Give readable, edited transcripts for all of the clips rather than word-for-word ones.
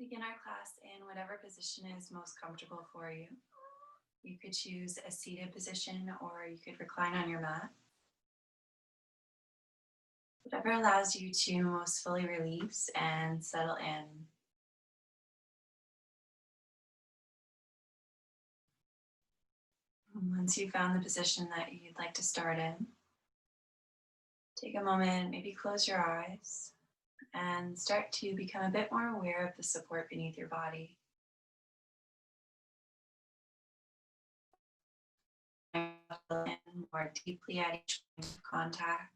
Begin our class in whatever position is most comfortable for you. You could choose a seated position or you could recline on your mat. Whatever allows you to most fully release and settle in. And once you've found the position that you'd like to start in, take a moment, maybe close your eyes, and start to become a bit more aware of the support beneath your body. In more deeply at each point of contact,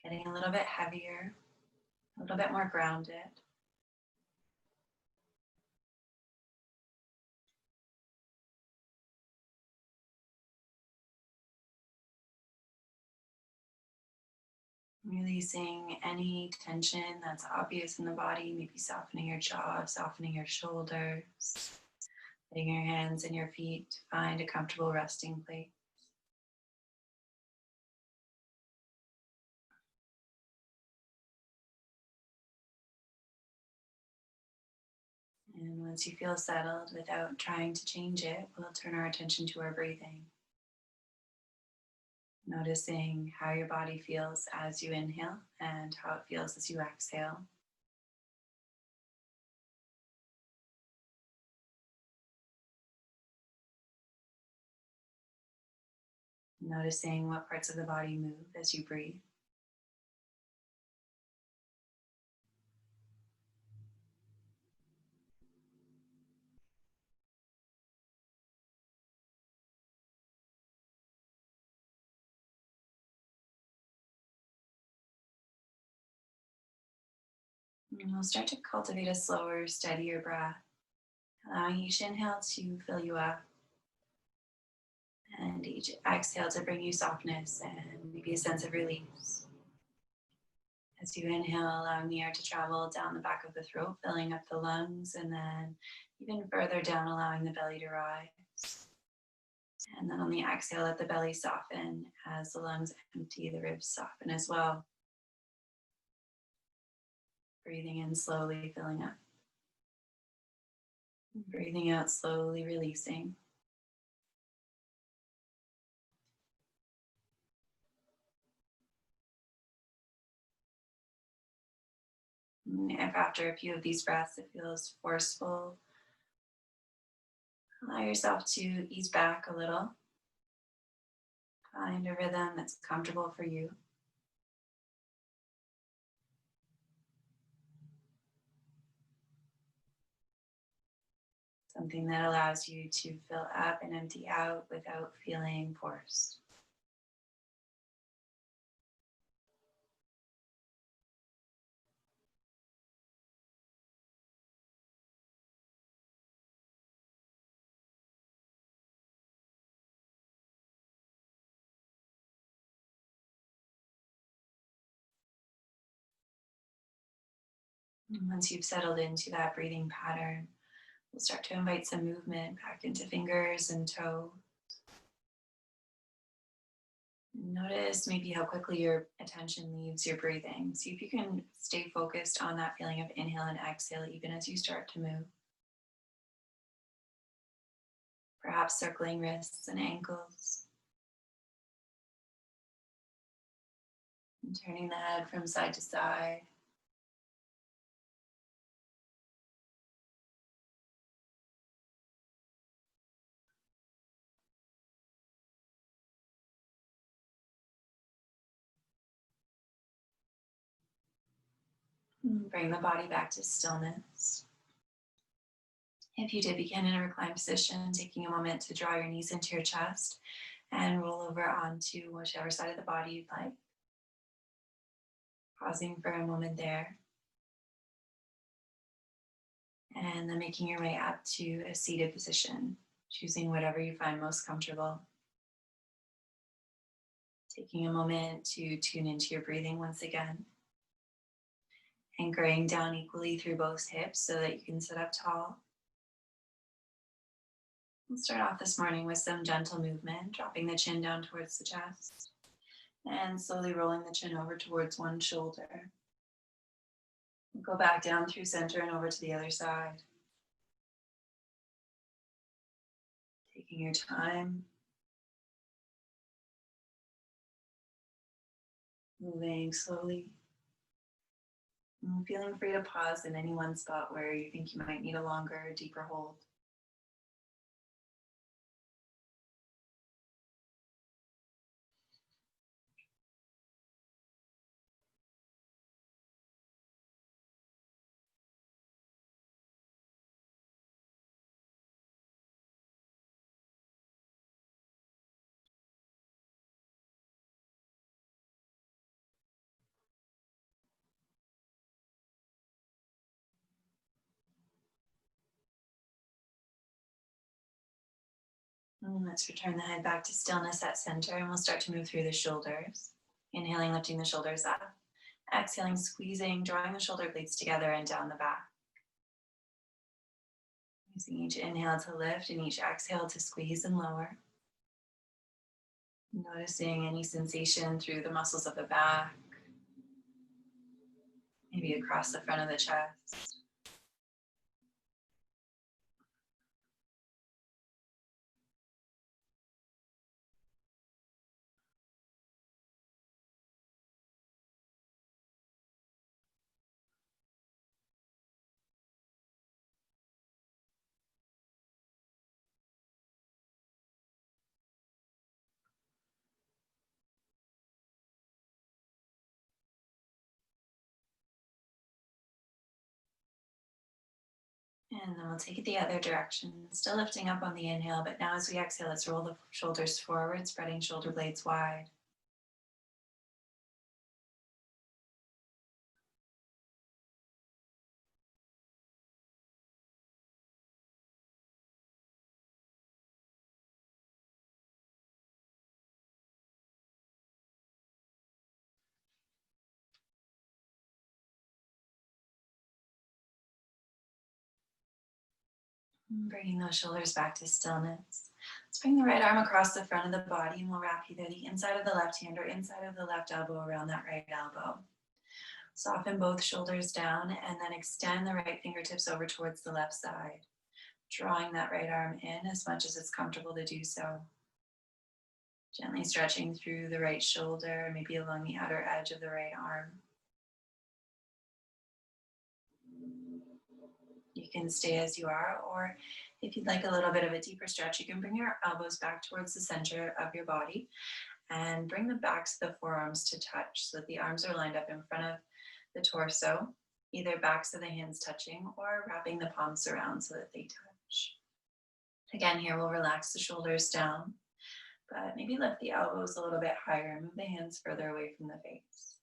getting a little bit heavier, a little bit more grounded. Releasing any tension that's obvious in the body, maybe softening your jaw, softening your shoulders, letting your hands and your feet find a comfortable resting place. And once you feel settled, without trying to change it, we'll turn our attention to our breathing. Noticing how your body feels as you inhale and how it feels as you exhale. Noticing what parts of the body move as you breathe. And we'll start to cultivate a slower, steadier breath, allowing each inhale to fill you up and each exhale to bring you softness and maybe a sense of release. As you inhale, allowing the air to travel down the back of the throat, filling up the lungs, and then even further down, allowing the belly to rise. And then on the exhale, let the belly soften as the lungs empty, the ribs soften as well. Breathing in slowly, filling up. Breathing out slowly, releasing. If after a few of these breaths it feels forceful, allow yourself to ease back a little. Find a rhythm that's comfortable for you. Something that allows you to fill up and empty out without feeling forced. And once you've settled into that breathing pattern, we'll start to invite some movement back into fingers and toes. Notice maybe how quickly your attention leaves your breathing. See if you can stay focused on that feeling of inhale and exhale even as you start to move. Perhaps circling wrists and ankles. And turning the head from side to side. Bring the body back to stillness. If you did begin in a reclined position, taking a moment to draw your knees into your chest and roll over onto whichever side of the body you'd like. Pausing for a moment there. And then making your way up to a seated position, choosing whatever you find most comfortable. Taking a moment to tune into your breathing once again. Anchoring down equally through both hips so that you can sit up tall. We'll start off this morning with some gentle movement, dropping the chin down towards the chest and slowly rolling the chin over towards one shoulder. Go back down through center and over to the other side. Taking your time, moving slowly, and feeling free to pause in any one spot where you think you might need a longer, deeper hold. And let's return the head back to stillness at center, and we'll start to move through the shoulders. Inhaling, lifting the shoulders up. Exhaling, squeezing, drawing the shoulder blades together and down the back. Using each inhale to lift and each exhale to squeeze and lower. Noticing any sensation through the muscles of the back, maybe across the front of the chest. And then we'll take it the other direction. Still lifting up on the inhale, but now as we exhale, let's roll the shoulders forward, spreading shoulder blades wide. Bringing those shoulders back to stillness. Let's bring the right arm across the front of the body, and we'll wrap either the inside of the left hand or inside of the left elbow around that right elbow. Soften both shoulders down and then extend the right fingertips over towards the left side, drawing that right arm in as much as it's comfortable to do so. Gently stretching through the right shoulder, maybe along the outer edge of the right arm. You can stay as you are, or if you'd like a little bit of a deeper stretch, you can bring your elbows back towards the center of your body and bring the backs of the forearms to touch so that the arms are lined up in front of the torso, either backs of the hands touching or wrapping the palms around so that they touch. Again, here we'll relax the shoulders down, but maybe lift the elbows a little bit higher and move the hands further away from the face.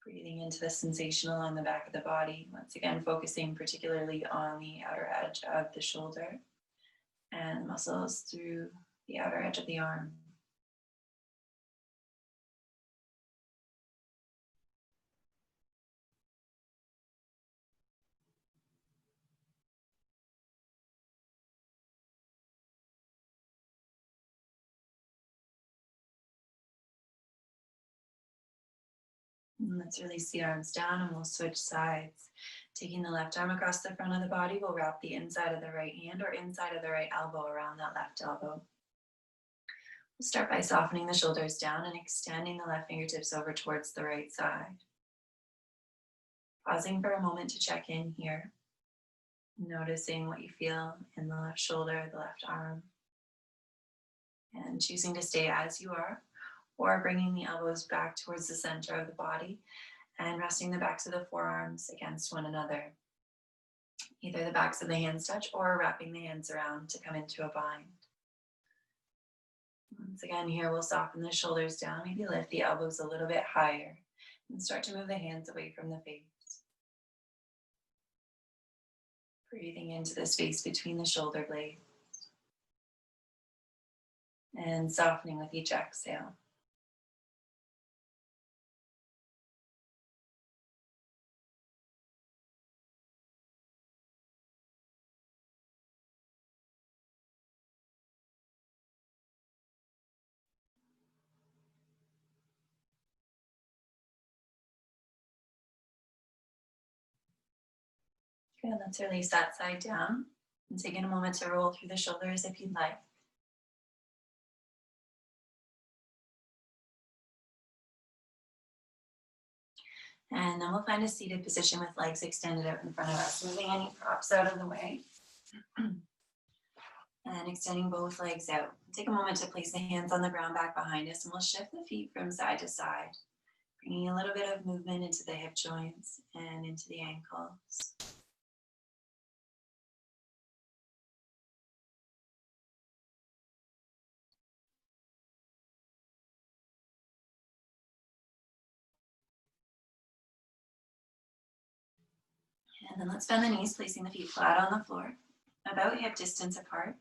Breathing into the sensation along the back of the body. Once again, focusing particularly on the outer edge of the shoulder and muscles through the outer edge of the arm. And let's release the arms down and we'll switch sides. Taking the left arm across the front of the body, we'll wrap the inside of the right hand or inside of the right elbow around that left elbow. We'll start by softening the shoulders down and extending the left fingertips over towards the right side. Pausing for a moment to check in here. Noticing what you feel in the left shoulder, the left arm. And choosing to stay as you are, or bringing the elbows back towards the center of the body and resting the backs of the forearms against one another. Either the backs of the hands touch or wrapping the hands around to come into a bind. Once again, here we'll soften the shoulders down, maybe lift the elbows a little bit higher and start to move the hands away from the face. Breathing into the space between the shoulder blades and softening with each exhale. Good, let's release that side down. And taking a moment to roll through the shoulders if you'd like. And then we'll find a seated position with legs extended out in front of us, moving any props out of the way. And extending both legs out. Take a moment to place the hands on the ground back behind us, and we'll shift the feet from side to side, bringing a little bit of movement into the hip joints and into the ankles. And then let's bend the knees, placing the feet flat on the floor, about hip distance apart.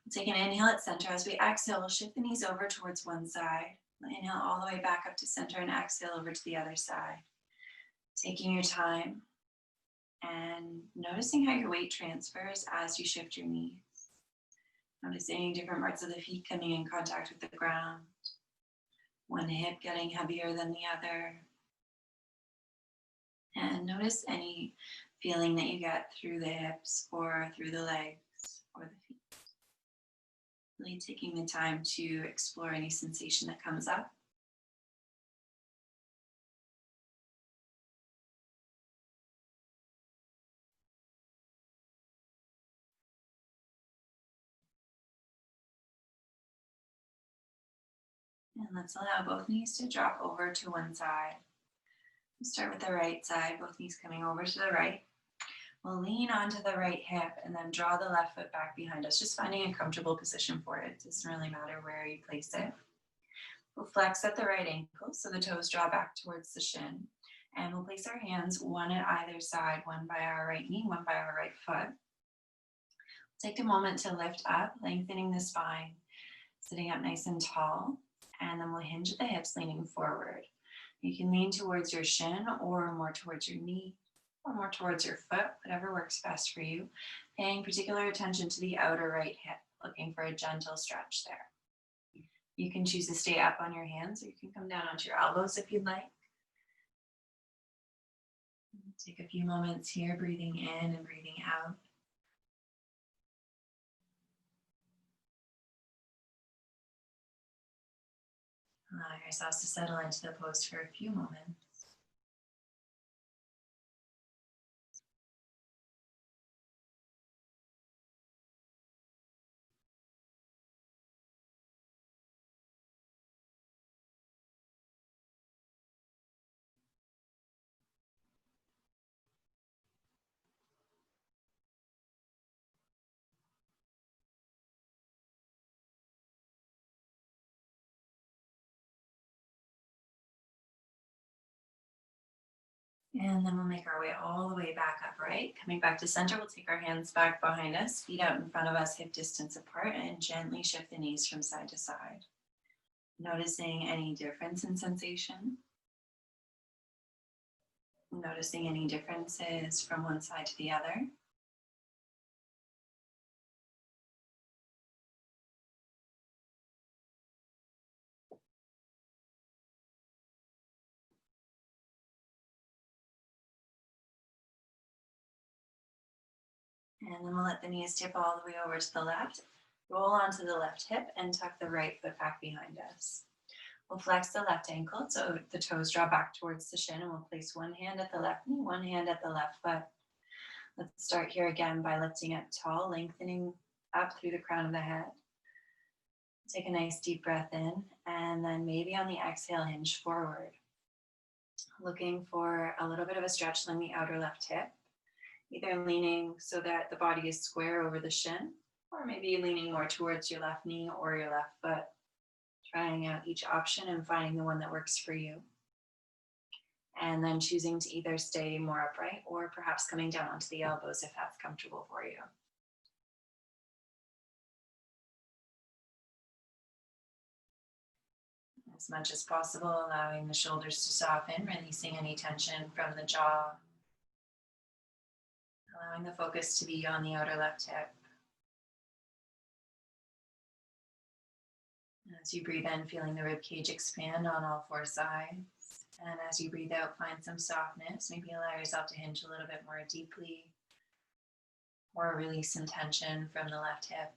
We'll take an inhale at center. As we exhale, we'll shift the knees over towards one side. Inhale all the way back up to center and exhale over to the other side. Taking your time and noticing how your weight transfers as you shift your knees. Noticing different parts of the feet coming in contact with the ground. One hip getting heavier than the other. And notice any feeling that you get through the hips or through the legs or the feet. Really taking the time to explore any sensation that comes up. And let's allow both knees to drop over to one side. We'll start with the right side, both knees coming over to the right. We'll lean onto the right hip and then draw the left foot back behind us, just finding a comfortable position for it. It doesn't really matter where you place it. We'll flex at the right ankle, so the toes draw back towards the shin. And we'll place our hands one at either side, one by our right knee, one by our right foot. Take a moment to lift up, lengthening the spine, sitting up nice and tall. And then we'll hinge at the hips, leaning forward. You can lean towards your shin or more towards your knee or more towards your foot, whatever works best for you. Paying particular attention to the outer right hip, looking for a gentle stretch there. You can choose to stay up on your hands, or you can come down onto your elbows if you'd like. Take a few moments here, breathing in and breathing out. Allow yourselves to settle into the pose for a few moments. And then we'll make our way all the way back upright. Coming back to center, we'll take our hands back behind us, feet out in front of us, hip distance apart, and gently shift the knees from side to side. Noticing any difference in sensation. Noticing any differences from one side to the other. And then we'll let the knees tip all the way over to the left. Roll onto the left hip and tuck the right foot back behind us. We'll flex the left ankle so the toes draw back towards the shin, and we'll place one hand at the left knee, one hand at the left foot. Let's start here again by lifting up tall, lengthening up through the crown of the head. Take a nice deep breath in, and then maybe on the exhale, hinge forward. Looking for a little bit of a stretch along the outer left hip, either leaning so that the body is square over the shin, or maybe leaning more towards your left knee or your left foot. Trying out each option and finding the one that works for you. And then choosing to either stay more upright or perhaps coming down onto the elbows if that's comfortable for you. As much as possible, allowing the shoulders to soften, releasing any tension from the jaw. Allowing the focus to be on the outer left hip. As you breathe in, feeling the rib cage expand on all four sides. And as you breathe out, find some softness. Maybe allow yourself to hinge a little bit more deeply or release some tension from the left hip.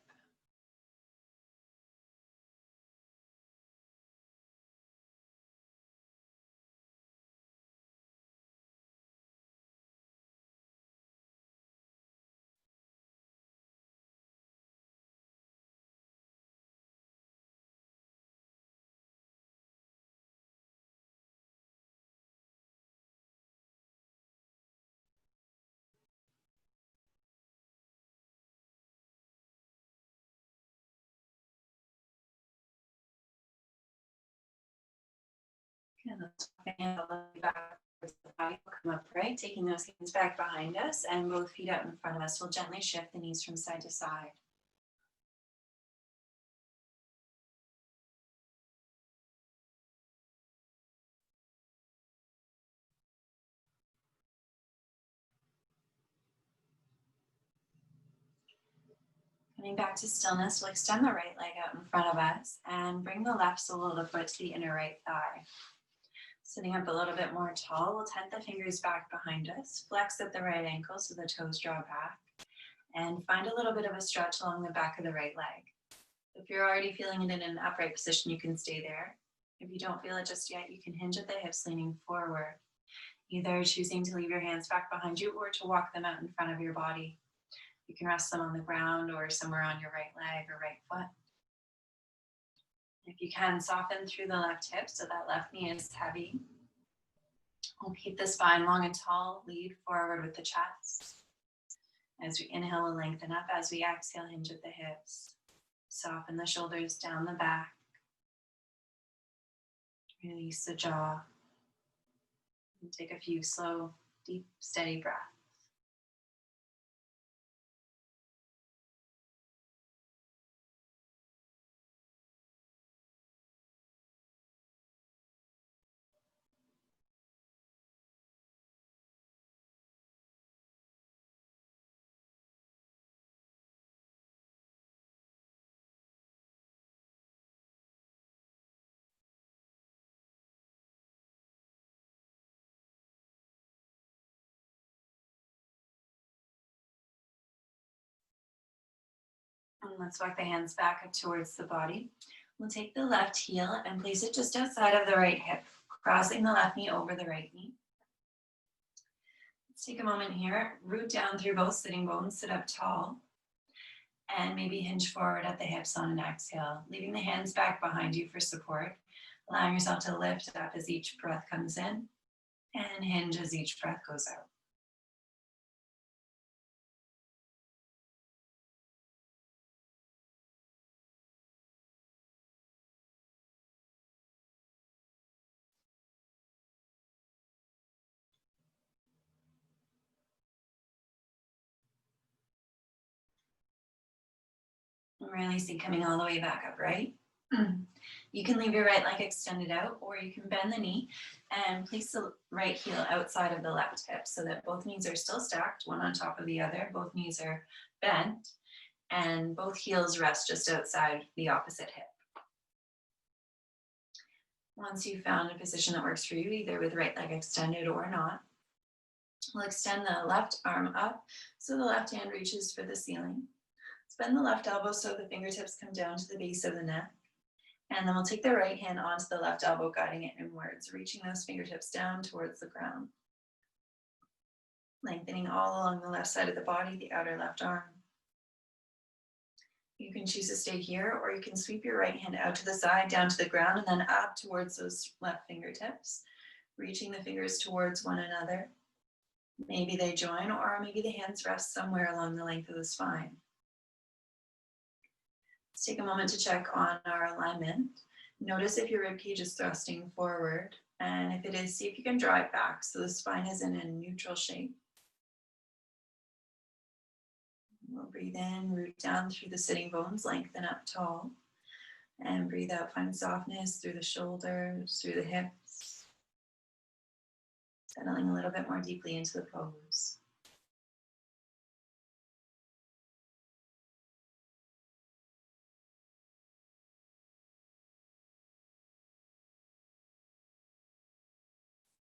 And let's walk the hands all the way back towards the body. We'll come upright, taking those hands back behind us, and both feet out in front of us. We'll gently shift the knees from side to side. Coming back to stillness, we'll extend the right leg out in front of us and bring the left sole of the foot to the inner right thigh. Sitting up a little bit more tall, we'll tent the fingers back behind us, flex at the right ankle so the toes draw back, and find a little bit of a stretch along the back of the right leg. If you're already feeling it in an upright position, you can stay there. If you don't feel it just yet, you can hinge at the hips, leaning forward, either choosing to leave your hands back behind you or to walk them out in front of your body. You can rest them on the ground or somewhere on your right leg or right foot. If you can, soften through the left hip so that left knee is heavy. We'll keep the spine long and tall, lead forward with the chest. As we inhale, we'll lengthen up. As we exhale, hinge at the hips. Soften the shoulders down the back. Release the jaw. And take a few slow, deep, steady breaths. And let's walk the hands back up towards the body. We'll take the left heel and place it just outside of the right hip, crossing the left knee over the right knee. Let's take a moment here, root down through both sitting bones, sit up tall, and maybe hinge forward at the hips on an exhale, leaving the hands back behind you for support, allowing yourself to lift up as each breath comes in, and hinge as each breath goes out. And releasing, coming all the way back up, right? You can leave your right leg extended out, or you can bend the knee and place the right heel outside of the left hip so that both knees are still stacked, one on top of the other. Both knees are bent, and both heels rest just outside the opposite hip. Once you've found a position that works for you, either with right leg extended or not, we'll extend the left arm up so the left hand reaches for the ceiling. Bend the left elbow so the fingertips come down to the base of the neck. And then we'll take the right hand onto the left elbow, guiding it inwards, reaching those fingertips down towards the ground. Lengthening all along the left side of the body, the outer left arm. You can choose to stay here, or you can sweep your right hand out to the side, down to the ground, and then up towards those left fingertips, reaching the fingers towards one another. Maybe they join, or maybe the hands rest somewhere along the length of the spine. Let's take a moment to check on our alignment. Notice if your ribcage is thrusting forward, and if it is, see if you can draw it back so the spine is in a neutral shape. We'll breathe in, root down through the sitting bones, lengthen up tall, and breathe out, find softness through the shoulders, through the hips, settling a little bit more deeply into the pose.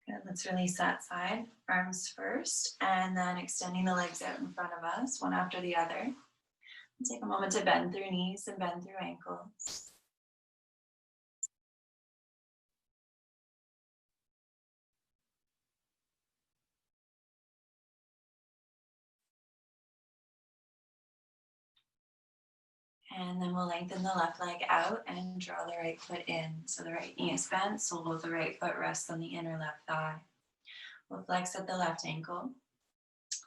Good, let's release that side. Arms first, and then extending the legs out in front of us, one after the other. Take a moment to bend through knees and bend through ankles. And then we'll lengthen the left leg out and draw the right foot in. So the right knee is bent, sole of the right foot rests on the inner left thigh. We'll flex at the left ankle.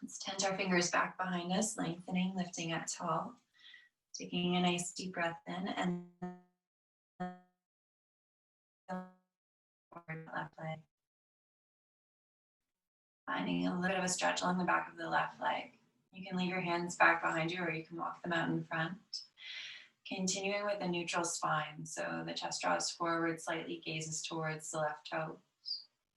Let's tense our fingers back behind us, lengthening, lifting up tall. Taking a nice deep breath in and forward left leg. Finding a little bit of a stretch along the back of the left leg. You can leave your hands back behind you or you can walk them out in front. Continuing with a neutral spine, so the chest draws forward, slightly gazes towards the left toe.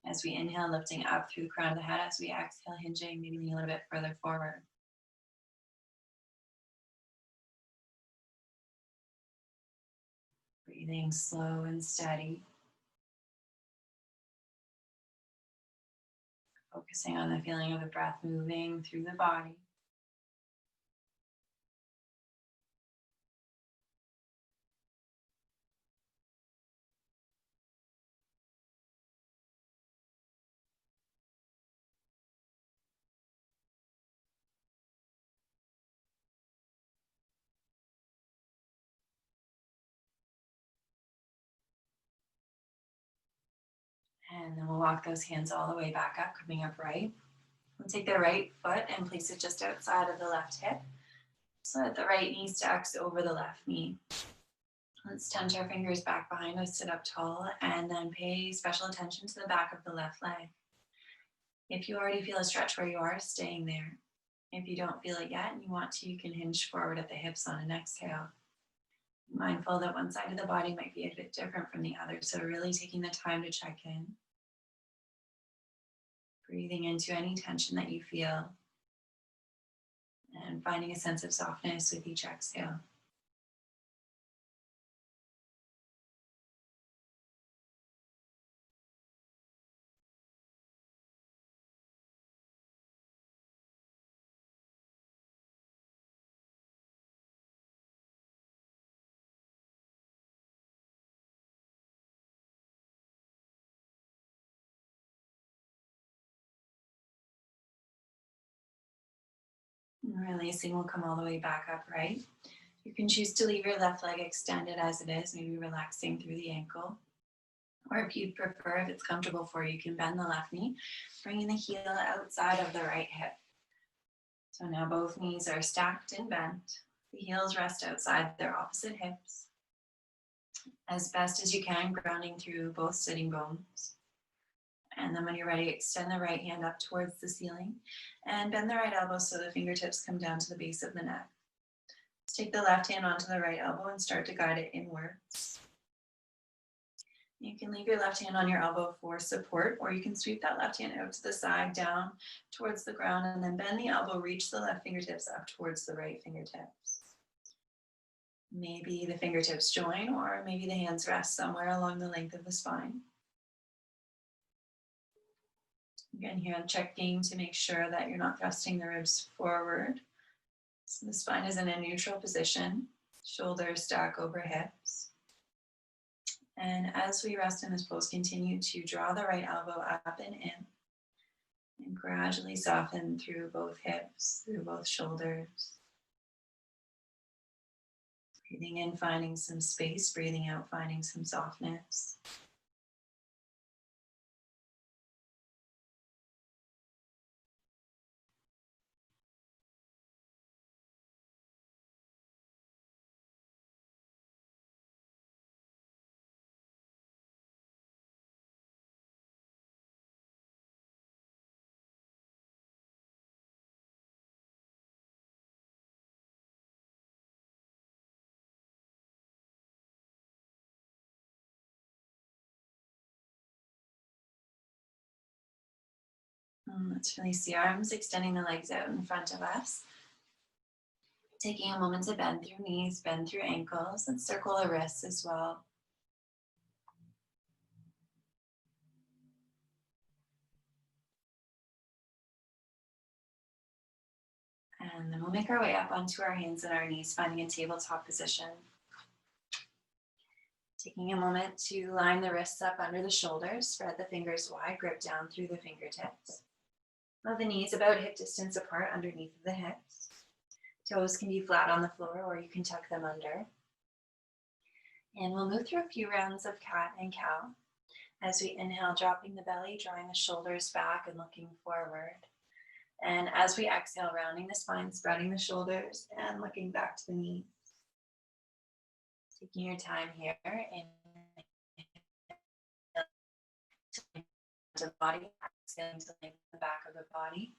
As we inhale, lifting up through the crown of the head. As we exhale, hinging, maybe a little bit further forward. Breathing slow and steady. Focusing on the feeling of the breath moving through the body. And then we'll walk those hands all the way back up, coming upright. We'll take the right foot and place it just outside of the left hip, so that the right knee stacks over the left knee. Let's tense our fingers back behind us, sit up tall, and then pay special attention to the back of the left leg. If you already feel a stretch where you are, staying there. If you don't feel it yet and you want to, you can hinge forward at the hips on an exhale. Be mindful that one side of the body might be a bit different from the other, so really taking the time to check in. Breathing into any tension that you feel and finding a sense of softness with each exhale. And releasing will come all the way back upright. You can choose to leave your left leg extended as it is, maybe relaxing through the ankle. Or if you'd prefer, if it's comfortable for you, you can bend the left knee, bringing the heel outside of the right hip. So now both knees are stacked and bent. The heels rest outside their opposite hips. As best as you can, grounding through both sitting bones. And then when you're ready, extend the right hand up towards the ceiling and bend the right elbow so the fingertips come down to the base of the neck. Let's take the left hand onto the right elbow and start to guide it inwards. You can leave your left hand on your elbow for support, or you can sweep that left hand out to the side, down towards the ground, and then bend the elbow, reach the left fingertips up towards the right fingertips. Maybe the fingertips join, or maybe the hands rest somewhere along the length of the spine. Again, here I'm checking to make sure that you're not thrusting the ribs forward. So the spine is in a neutral position, shoulders stack over hips. And as we rest in this pose, continue to draw the right elbow up and in. And gradually soften through both hips, through both shoulders. Breathing in, finding some space. Breathing out, finding some softness. Let's release the arms, extending the legs out in front of us. Taking a moment to bend through knees, bend through ankles, and circle the wrists as well. And then we'll make our way up onto our hands and our knees, finding a tabletop position. Taking a moment to line the wrists up under the shoulders, spread the fingers wide, grip down through the fingertips. Move the knees about hip distance apart underneath the hips. Toes can be flat on the floor or you can tuck them under. And we'll move through a few rounds of cat and cow. As we inhale, dropping the belly, drawing the shoulders back and looking forward. And as we exhale, rounding the spine, spreading the shoulders and looking back to the knees. Taking your time here in the body, exhaling to lengthen the back of the body.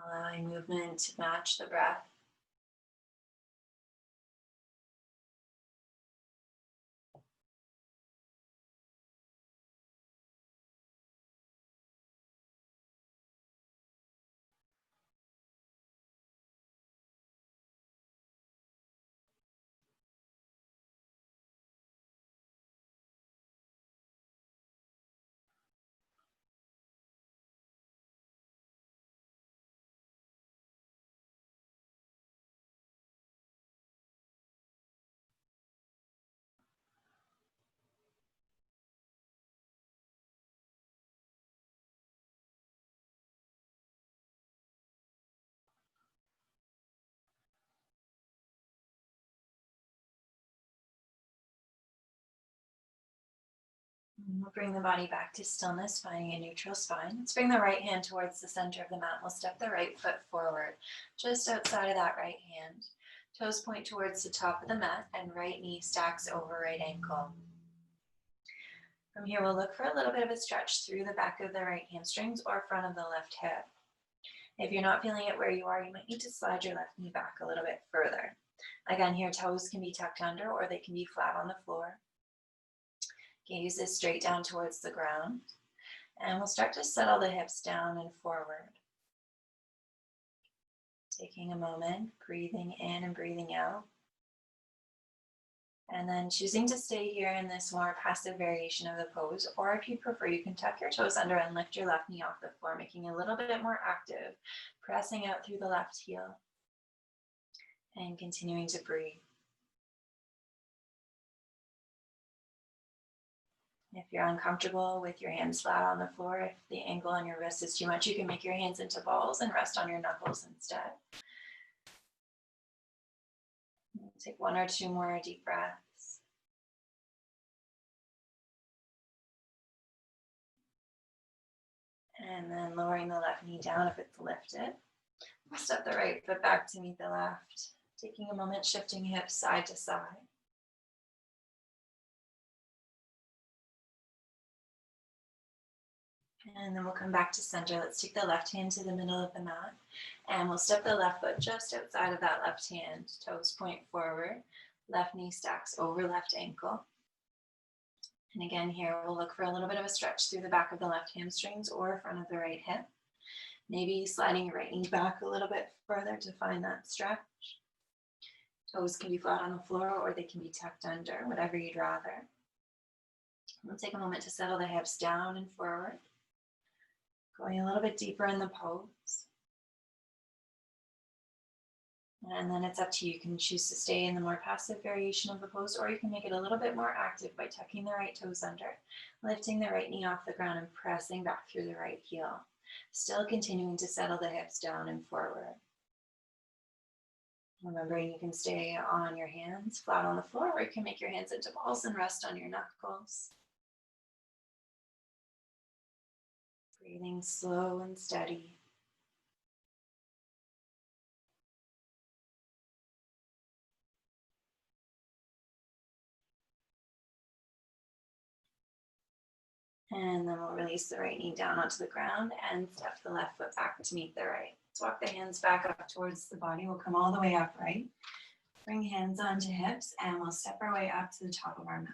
Allowing movement to match the breath. And we'll bring the body back to stillness, finding a neutral spine. Let's bring the right hand towards the center of the mat. We'll step the right foot forward, just outside of that right hand. Toes point towards the top of the mat and right knee stacks over right ankle. From here, we'll look for a little bit of a stretch through the back of the right hamstrings or front of the left hip. If you're not feeling it where you are, you might need to slide your left knee back a little bit further. Again, here, toes can be tucked under or they can be flat on the floor. Gaze is straight down towards the ground. And we'll start to settle the hips down and forward. Taking a moment, breathing in and breathing out. And then choosing to stay here in this more passive variation of the pose, or if you prefer, you can tuck your toes under and lift your left knee off the floor, making it a little bit more active, pressing out through the left heel and continuing to breathe. If you're uncomfortable with your hands flat on the floor, if the angle on your wrist is too much, you can make your hands into balls and rest on your knuckles instead. Take one or two more deep breaths. And then lowering the left knee down if it's lifted. We'll step the right foot back to meet the left. Taking a moment, shifting hips side to side. And then we'll come back to center. Let's take the left hand to the middle of the mat. And we'll step the left foot just outside of that left hand. Toes point forward. Left knee stacks over left ankle. And again, here we'll look for a little bit of a stretch through the back of the left hamstrings or front of the right hip. Maybe sliding your right knee back a little bit further to find that stretch. Toes can be flat on the floor or they can be tucked under, whatever you'd rather. We'll take a moment to settle the hips down and forward. Going a little bit deeper in the pose. And then it's up to you. You can choose to stay in the more passive variation of the pose, or you can make it a little bit more active by tucking the right toes under, lifting the right knee off the ground and pressing back through the right heel. Still continuing to settle the hips down and forward. Remembering you can stay on your hands flat on the floor, or you can make your hands into balls and rest on your knuckles. Breathing slow and steady. And then we'll release the right knee down onto the ground and step the left foot back to meet the right. Let's walk the hands back up towards the body. We'll come all the way upright. Bring hands onto hips and we'll step our way up to the top of our mat.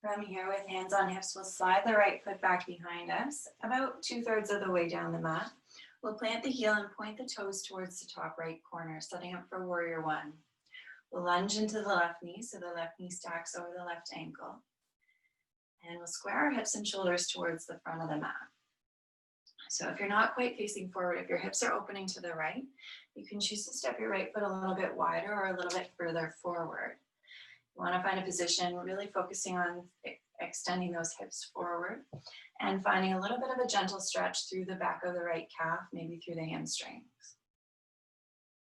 From here, with hands on hips, we'll slide the right foot back behind us, about 2/3 of the way down the mat. We'll plant the heel and point the toes towards the top right corner, setting up for warrior one. We'll lunge into the left knee, so the left knee stacks over the left ankle. And we'll square our hips and shoulders towards the front of the mat. So if you're not quite facing forward, if your hips are opening to the right, you can choose to step your right foot a little bit wider or a little bit further forward. You want to find a position really focusing on extending those hips forward and finding a little bit of a gentle stretch through the back of the right calf, maybe through the hamstrings.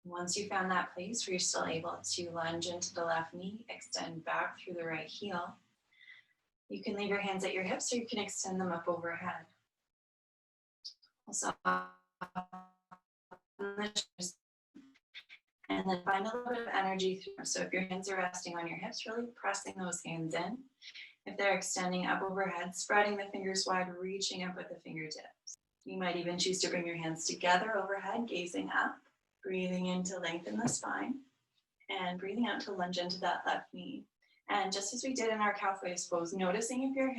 Once you found that place where you're still able to lunge into the left knee, extend back through the right heel, you can leave your hands at your hips or you can extend them up overhead. Also, and then find a little bit of energy through. So if your hands are resting on your hips, really pressing those hands in. If they're extending up overhead, spreading the fingers wide, reaching up with the fingertips. You might even choose to bring your hands together overhead, gazing up, breathing in to lengthen the spine, and breathing out to lunge into that left knee. And just as we did in our calf wave pose, noticing if you're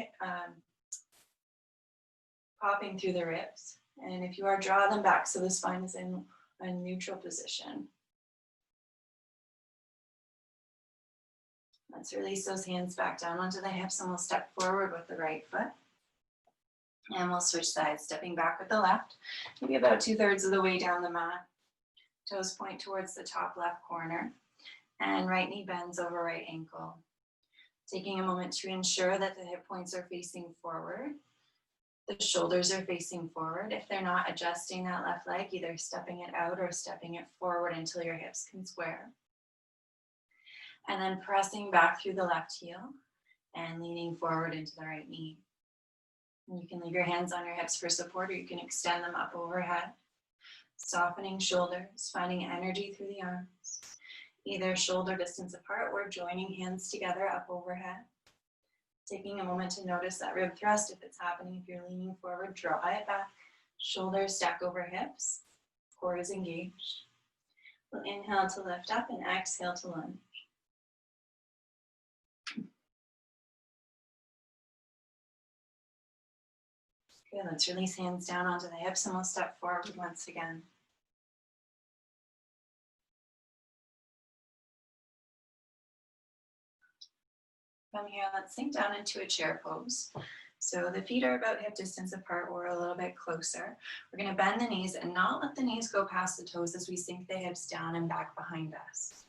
popping through the ribs. And if you are, draw them back so the spine is in a neutral position. Let's release those hands back down onto the hips and we'll step forward with the right foot. And we'll switch sides, stepping back with the left, maybe about 2/3 of the way down the mat. Toes point towards the top left corner. And right knee bends over right ankle. Taking a moment to ensure that the hip points are facing forward. The shoulders are facing forward. If they're not, adjusting that left leg, either stepping it out or stepping it forward until your hips can square. And then pressing back through the left heel and leaning forward into the right knee. And you can leave your hands on your hips for support or you can extend them up overhead. Softening shoulders, finding energy through the arms. Either shoulder distance apart or joining hands together up overhead. Taking a moment to notice that rib thrust, if it's happening, if you're leaning forward, draw it back. Shoulders stack over hips, core is engaged. We'll inhale to lift up and exhale to lunge. Good, let's release hands down onto the hips and we'll step forward once again. From here, let's sink down into a chair pose. So the feet are about hip distance apart or a little bit closer. We're going to bend the knees and not let the knees go past the toes as we sink the hips down and back behind us.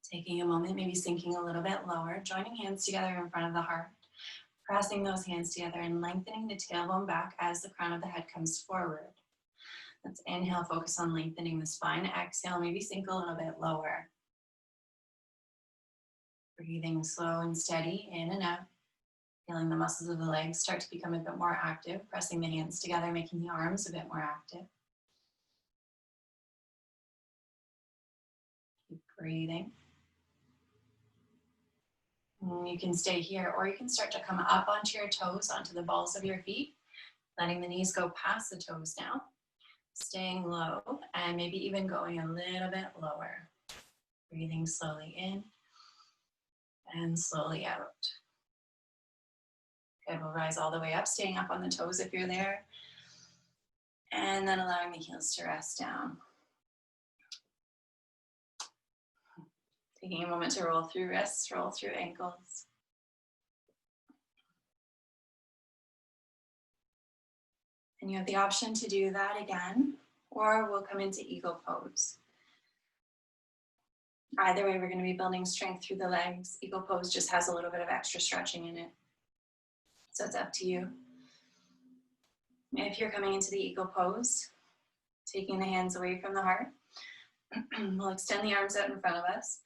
Taking a moment, maybe sinking a little bit lower, joining hands together in front of the heart, pressing those hands together and lengthening the tailbone back as the crown of the head comes forward. Let's inhale, focus on lengthening the spine. Exhale, maybe sink a little bit lower. Breathing slow and steady in and out. Feeling the muscles of the legs start to become a bit more active, pressing the hands together, making the arms a bit more active. Keep breathing. And you can stay here, or you can start to come up onto your toes, onto the balls of your feet, letting the knees go past the toes now. Staying low, and maybe even going a little bit lower. Breathing slowly in and slowly out. Good, we'll rise all the way up, staying up on the toes if you're there. And then allowing the heels to rest down. Taking a moment to roll through wrists, roll through ankles. And you have the option to do that again, or we'll come into eagle pose. Either way, we're going to be building strength through the legs. Eagle pose just has a little bit of extra stretching in it. So it's up to you. If you're coming into the eagle pose, taking the hands away from the heart, we'll extend the arms out in front of us,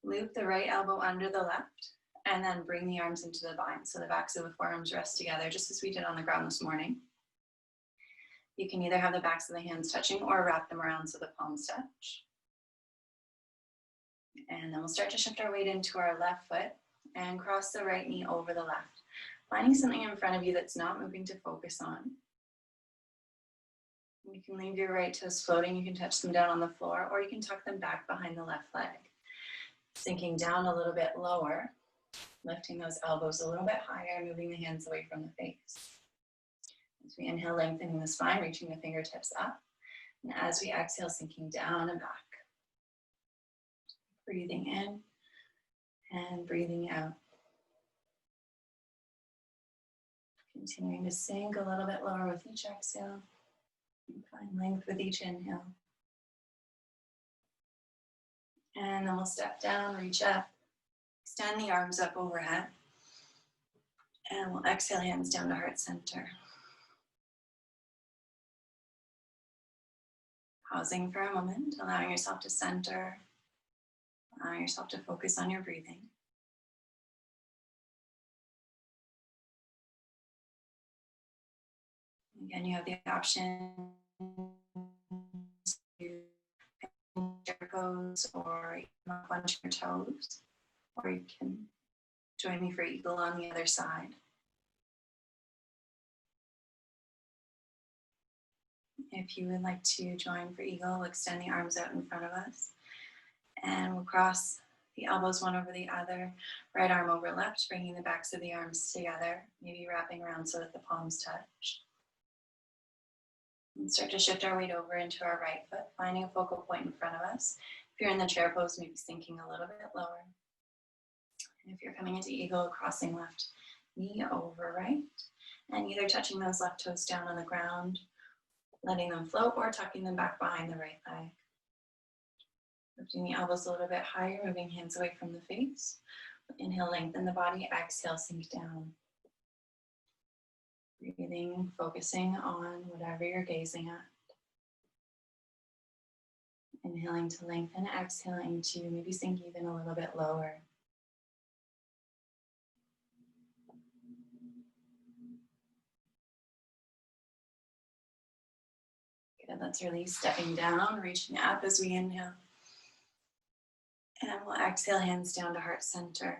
loop the right elbow under the left, and then bring the arms into the bind. So the backs of the forearms rest together, just as we did on the ground this morning. You can either have the backs of the hands touching or wrap them around so the palms touch. And then we'll start to shift our weight into our left foot and cross the right knee over the left. Finding something in front of you that's not moving to focus on. You can leave your right toes floating. You can touch them down on the floor, or you can tuck them back behind the left leg. Sinking down a little bit lower, lifting those elbows a little bit higher, moving the hands away from the face. As we inhale, lengthening the spine, reaching the fingertips up. And as we exhale, sinking down and back. Breathing in and breathing out. Continuing to sink a little bit lower with each exhale. And find length with each inhale. And then we'll step down, reach up, extend the arms up overhead. And we'll exhale, hands down to heart center. Pausing for a moment, allowing yourself to center, allowing yourself to focus on your breathing. Again, you have the option to your pose or bunch your toes, or you can join me for eagle on the other side. If you would like to join for eagle, we'll extend the arms out in front of us and we'll cross the elbows one over the other, right arm over left, bringing the backs of the arms together, maybe wrapping around so that the palms touch. And start to shift our weight over into our right foot, finding a focal point in front of us. If you're in the chair pose, maybe sinking a little bit lower. And if you're coming into eagle, crossing left knee over right, and either touching those left toes down on the ground, letting them float, or tucking them back behind the right leg. Lifting the elbows a little bit higher, moving hands away from the face. Inhale, lengthen the body. Exhale, sink down. Breathing, focusing on whatever you're gazing at. Inhaling to lengthen, exhaling to maybe sink even a little bit lower. Good, let's release, stepping down, reaching up as we inhale. And we'll exhale, hands down to heart center.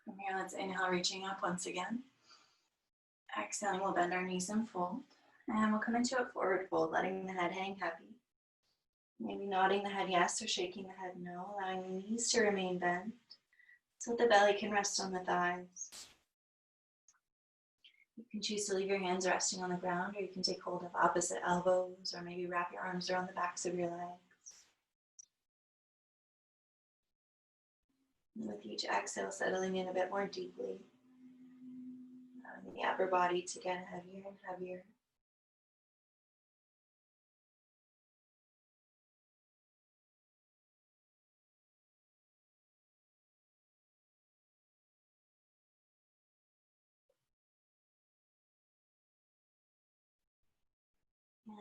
From here, let's inhale, reaching up once again. Exhaling, we'll bend our knees and fold. And we'll come into a forward fold, letting the head hang heavy. Maybe nodding the head yes or shaking the head no, allowing the knees to remain bent so the belly can rest on the thighs. You can choose to leave your hands resting on the ground, or you can take hold of opposite elbows, or maybe wrap your arms around the backs of your legs. And with each exhale, settling in a bit more deeply, allowing the upper body to get heavier and heavier.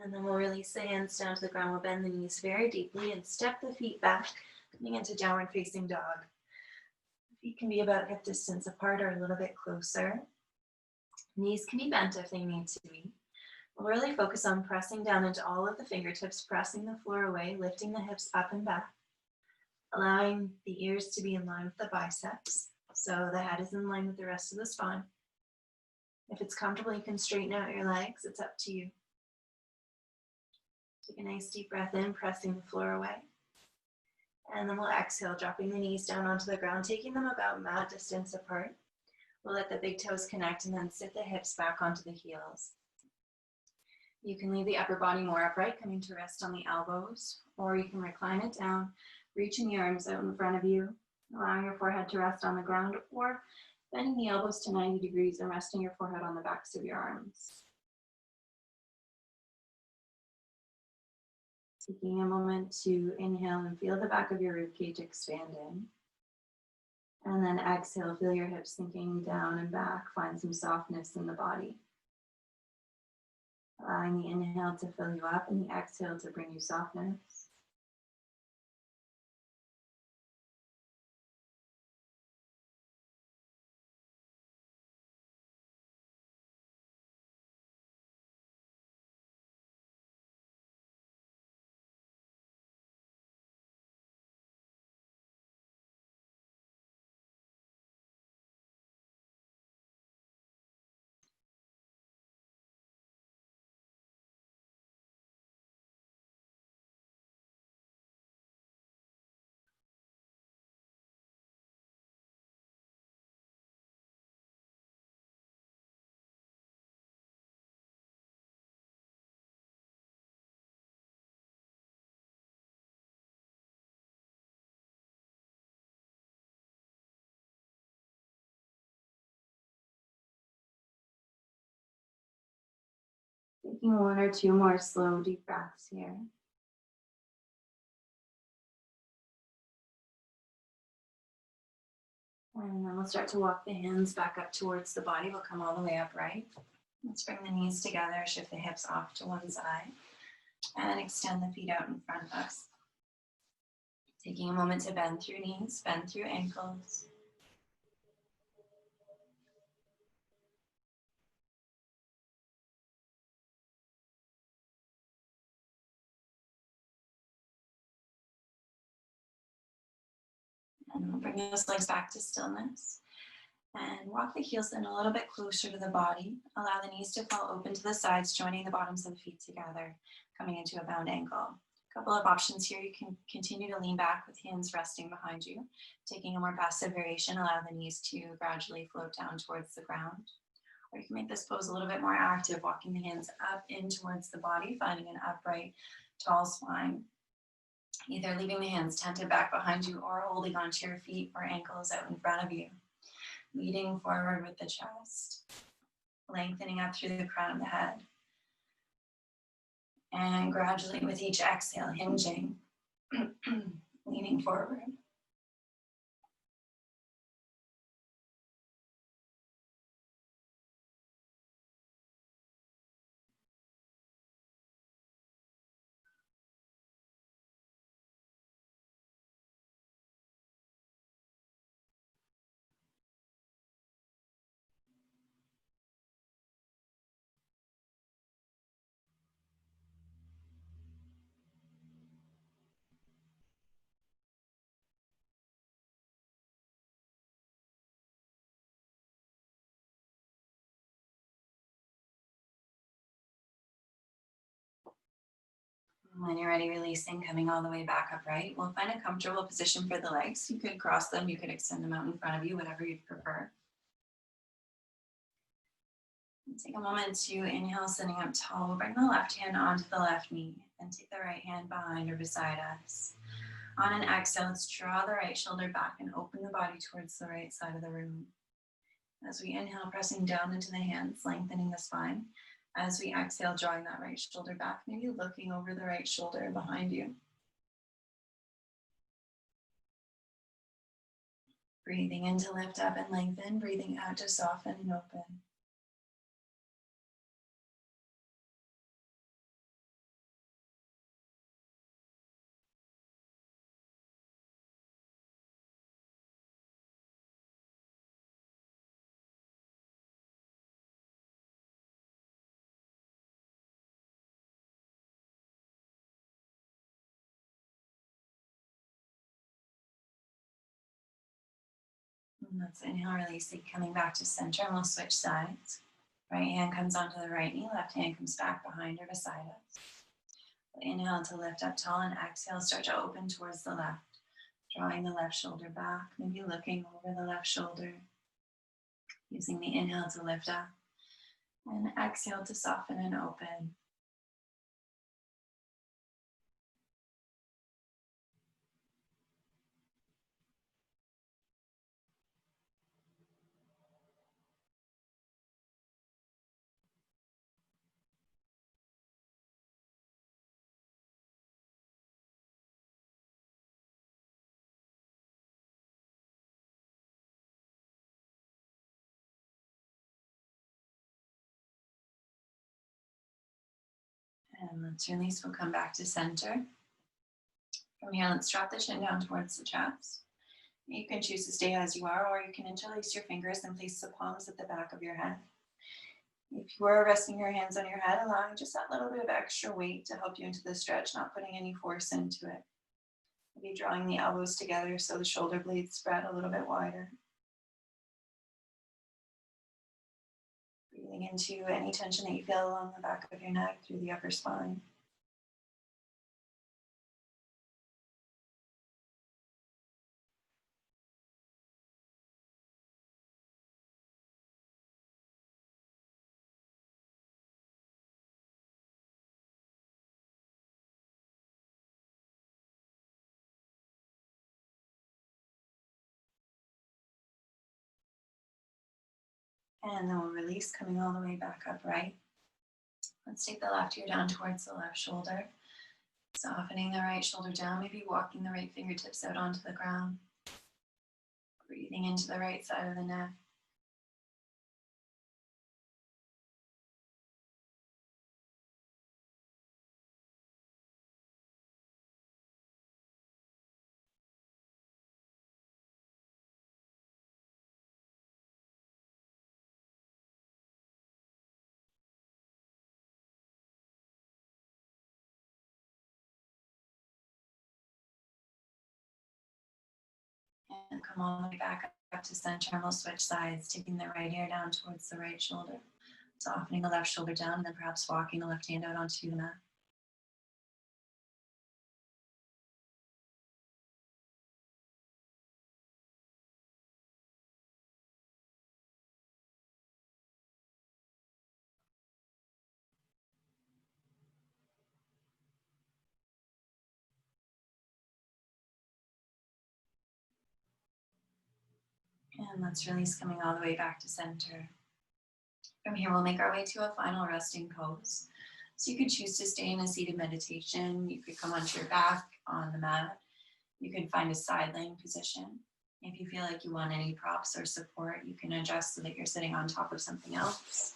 And then we'll release the hands down to the ground. We'll bend the knees very deeply and step the feet back, coming into downward facing dog. The feet can be about hip distance apart or a little bit closer. Knees can be bent if they need to be. We'll really focus on pressing down into all of the fingertips, pressing the floor away, lifting the hips up and back, allowing the ears to be in line with the biceps, so the head is in line with the rest of the spine. If it's comfortable, you can straighten out your legs. It's up to you. Take a nice deep breath in, pressing the floor away. And then we'll exhale, dropping the knees down onto the ground, taking them about mat distance apart. We'll let the big toes connect and then sit the hips back onto the heels. You can leave the upper body more upright, coming to rest on the elbows, or you can recline it down, reaching the arms out in front of you, allowing your forehead to rest on the ground, or bending the elbows to 90 degrees and resting your forehead on the backs of your arms. Taking a moment to inhale and feel the back of your ribcage expanding. And then exhale, feel your hips sinking down and back. Find some softness in the body. Allowing the inhale to fill you up and the exhale to bring you softness. Taking one or two more slow, deep breaths here. And then we'll start to walk the hands back up towards the body. We'll come all the way upright. Let's bring the knees together, shift the hips off to one side, and extend the feet out in front of us. Taking a moment to bend through knees, bend through ankles. And we'll bring those legs back to stillness. And walk the heels in a little bit closer to the body. Allow the knees to fall open to the sides, joining the bottoms of the feet together, coming into a bound ankle. A couple of options here. You can continue to lean back with hands resting behind you. Taking a more passive variation, allow the knees to gradually float down towards the ground. Or you can make this pose a little bit more active, walking the hands up in towards the body, finding an upright, tall spine. Either leaving the hands tented back behind you or holding onto your feet or ankles out in front of you. Leading forward with the chest, lengthening up through the crown of the head. And gradually with each exhale, hinging, leaning forward. When you're ready, releasing, coming all the way back upright. We'll find a comfortable position for the legs. You could cross them, you could extend them out in front of you, whatever you'd prefer. And take a moment to inhale, sitting up tall. We'll bring the left hand onto the left knee and take the right hand behind or beside us. On an exhale, let's draw the right shoulder back and open the body towards the right side of the room. As we inhale, pressing down into the hands, lengthening the spine. As we exhale, drawing that right shoulder back, maybe looking over the right shoulder behind you. Breathing in to lift up and lengthen, breathing out to soften and open. And let's inhale, releasing, coming back to center, and we'll switch sides. Right hand comes onto the right knee, left hand comes back behind or beside us. Inhale to lift up tall, and exhale, start to open towards the left. Drawing the left shoulder back, maybe looking over the left shoulder. Using the inhale to lift up, and exhale to soften and open. And let's release, we'll come back to center. From here, let's drop the chin down towards the chest. You can choose to stay as you are, or you can interlace your fingers and place the palms at the back of your head. If you are resting your hands on your head, allowing just that little bit of extra weight to help you into the stretch, not putting any force into it. Maybe drawing the elbows together so the shoulder blades spread a little bit wider. Breathing into any tension that you feel along the back of your neck through the upper spine. And then we'll release, coming all the way back upright. Let's take the left ear down towards the left shoulder. Softening the right shoulder down, maybe walking the right fingertips out onto the ground. Breathing into the right side of the neck. And come all the way back up to center. And we'll switch sides, taking the right ear down towards the right shoulder. Softening the left shoulder down, and then perhaps walking the left hand out onto the mat. And let's release, coming all the way back to center. From here, we'll make our way to a final resting pose. So you could choose to stay in a seated meditation. You could come onto your back on the mat. You can find a side laying position. If you feel like you want any props or support, you can adjust so that you're sitting on top of something else.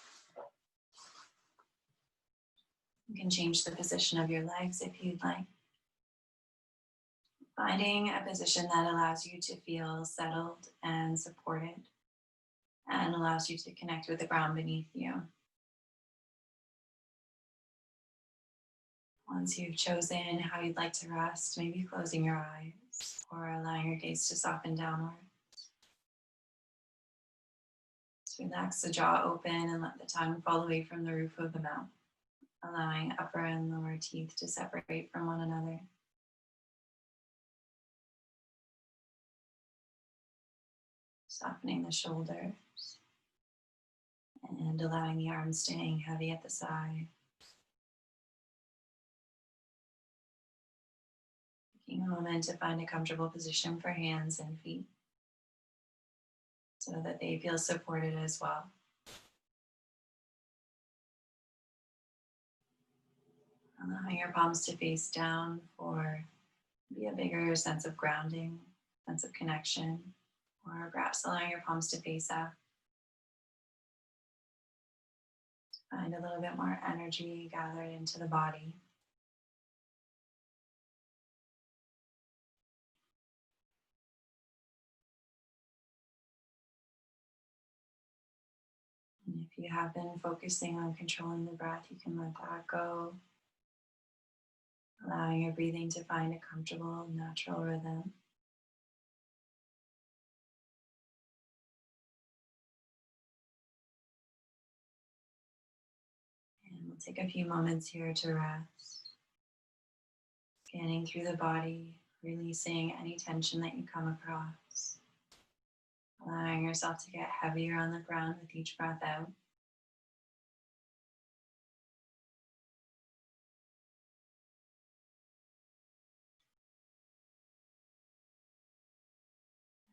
You can change the position of your legs if you'd like. Finding a position that allows you to feel settled and supported and allows you to connect with the ground beneath you. Once you've chosen how you'd like to rest, maybe closing your eyes or allowing your gaze to soften downward. Just relax the jaw open and let the tongue fall away from the roof of the mouth, allowing upper and lower teeth to separate from one another. Softening the shoulders and allowing the arms staying heavy at the side. Taking a moment to find a comfortable position for hands and feet so that they feel supported as well. Allowing your palms to face down for maybe a bigger sense of grounding, sense of connection, or perhaps allowing your palms to face up. Find a little bit more energy gathered into the body. And if you have been focusing on controlling the breath, you can let that go, allowing your breathing to find a comfortable, natural rhythm. And we'll take a few moments here to rest, scanning through the body, releasing any tension that you come across, allowing yourself to get heavier on the ground with each breath out.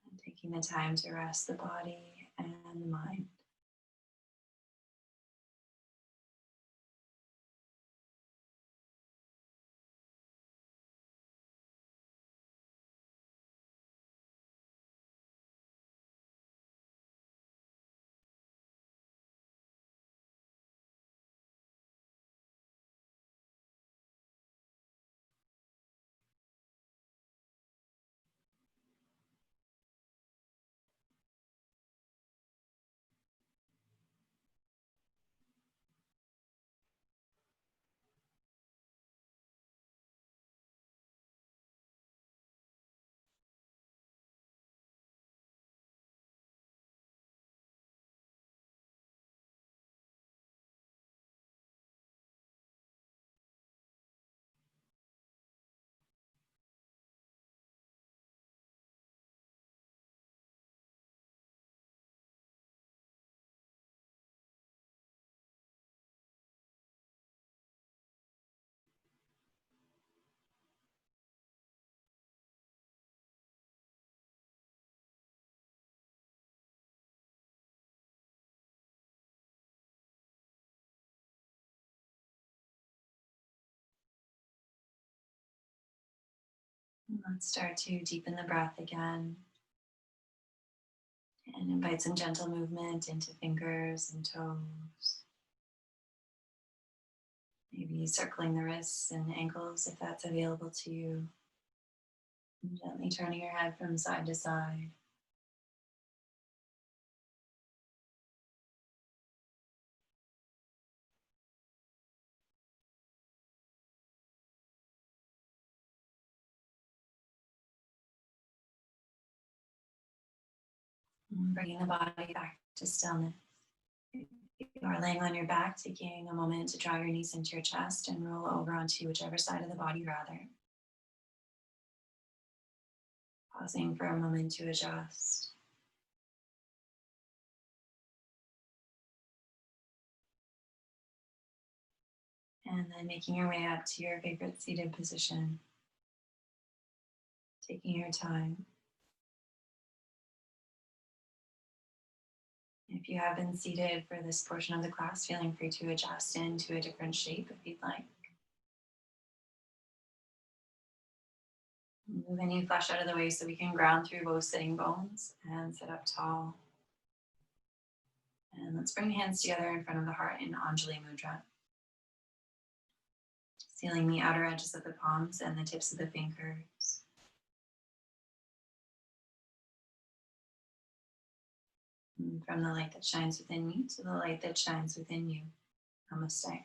And taking the time to rest the body and the mind. And let's start to deepen the breath again and invite some gentle movement into fingers and toes. Maybe circling the wrists and ankles if that's available to you. And gently turning your head from side to side. And bringing the body back to stillness. If you are laying on your back, taking a moment to draw your knees into your chest and roll over onto whichever side of the body rather. Pausing for a moment to adjust. And then making your way up to your favorite seated position. Taking your time. If you have been seated for this portion of the class, feeling free to adjust into a different shape if you'd like. Move any flesh out of the way so we can ground through both sitting bones and sit up tall. And let's bring hands together in front of the heart in Anjali Mudra. Sealing the outer edges of the palms and the tips of the fingers. And from the light that shines within me to the light that shines within you. Namaste.